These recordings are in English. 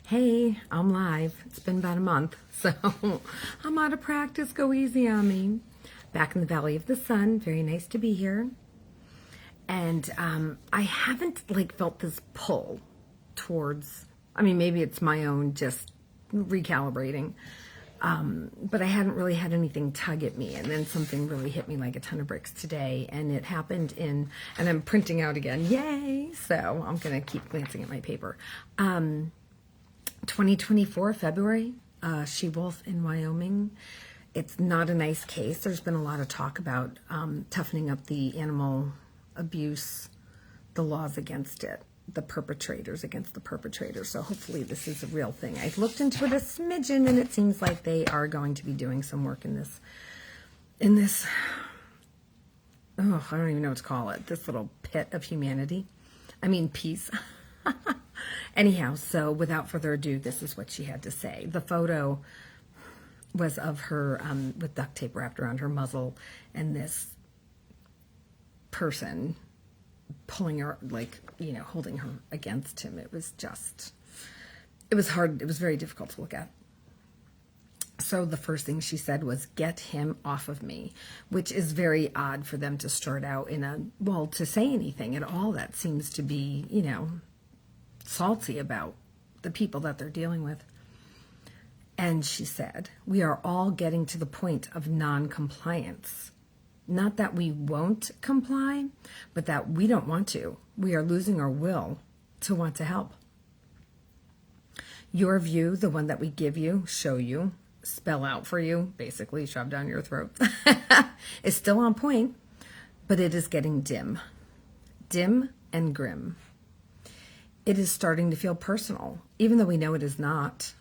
Hey, I'm live. It's been about a month, so I'm out of practice. Go easy on me. Back in the Valley of the Sun. Very nice to be here. And I haven't felt this pull towards, maybe it's my own just recalibrating. But I hadn't really had anything tug at me. And then something really hit me like a ton of bricks today. And it happened and I'm printing out again. Yay! So I'm going to keep glancing at my paper. 2024, February, she-wolf in Wyoming. It's not a nice case. There's been a lot of talk about toughening up the animal abuse, the laws against it, the perpetrators against the perpetrators. So hopefully this is a real thing. I've looked into it a smidgen, and it seems like they are going to be doing some work in this, oh, I don't even know what to call it, this little pit of humanity. Peace. Anyhow, so without further ado, this is what she had to say. The photo was of her with duct tape wrapped around her muzzle, and this person pulling her, holding her against him. It was hard. It was very difficult to look at. So the first thing she said was, "Get him off of me," which is very odd for them to start out to say anything at all. That seems to be, salty about the people that they're dealing with. And she said, "We are all getting to the point of non-compliance. Not that we won't comply, but that we don't want to. We are losing our will to want to help. Your view, the one that we give you, show you, spell out for you, basically shove down your throat, is still on point, but it is getting dim and grim. It is starting to feel personal, even though we know it is not.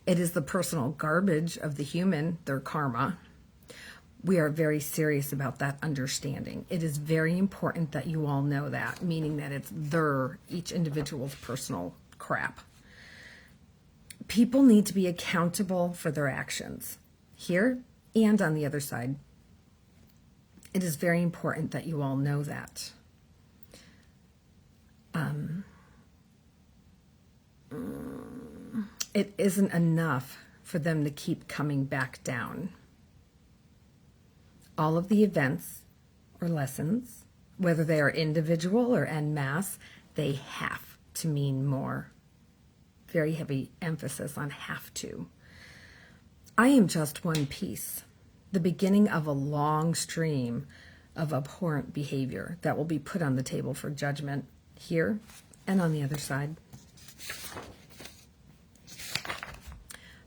It is the personal garbage of the human, their karma. We are very serious about that understanding. It is very important that you all know that, meaning that it's each individual's personal crap. People need to be accountable for their actions, here and on the other side. It is very important that you all know that. It isn't enough for them to keep coming back down. All of the events or lessons, whether they are individual or en masse, they have to mean more. Very heavy emphasis on have to. I am just one piece, the beginning of a long stream of abhorrent behavior that will be put on the table for judgment here and on the other side.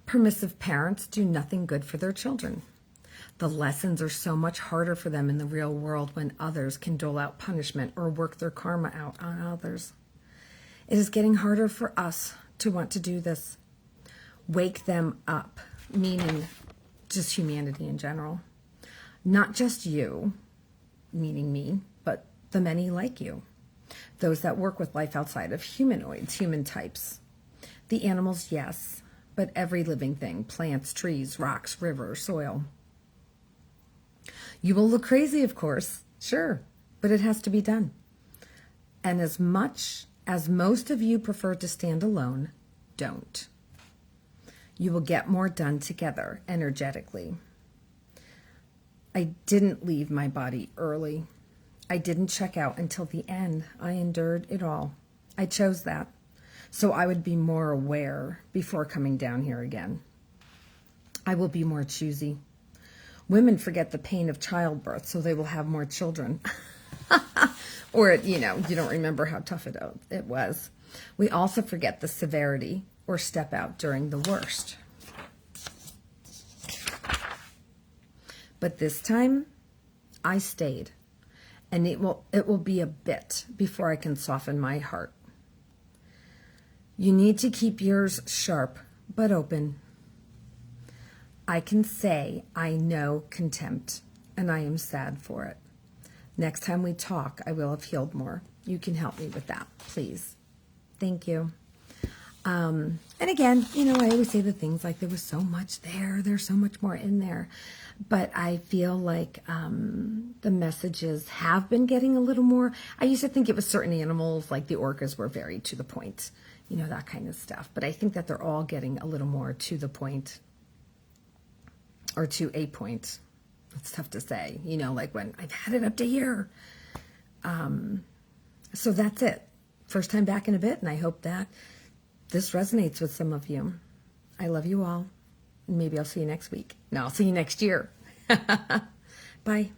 Permissive parents do nothing good for their children. The lessons are so much harder for them in the real world when others can dole out punishment or work their karma out on others. It is getting harder for us to want to do this. Wake them up, meaning just humanity in general. Not just you, meaning me, but the many like you. Those that work with life outside of humanoids, human types. The animals, yes, but every living thing, plants, trees, rocks, river, soil. You will look crazy, of course, sure, but it has to be done. And as much as most of you prefer to stand alone, don't. You will get more done together, energetically. I didn't leave my body early. I didn't check out until the end. I endured it all. I chose that, so I would be more aware before coming down here again. I will be more choosy. Women forget the pain of childbirth, so they will have more children. Or, you don't remember how tough it was. We also forget the severity or step out during the worst. But this time, I stayed. And it will be a bit before I can soften my heart. You need to keep yours sharp, but open. I can say I know contempt, and I am sad for it. Next time we talk, I will have healed more. You can help me with that, please. Thank you. And again, I always say the things like there was so much there. There's so much more in there. But I feel like the messages have been getting a little more. I used to think it was certain animals, like the orcas, were very to the point. that kind of stuff. But I think that they're all getting a little more to the point, or to a point. It's tough to say, like when I've had it up to here. So that's it. First time back in a bit, and I hope that this resonates with some of you. I love you all. Maybe I'll see you next week. No, I'll see you next year. Bye.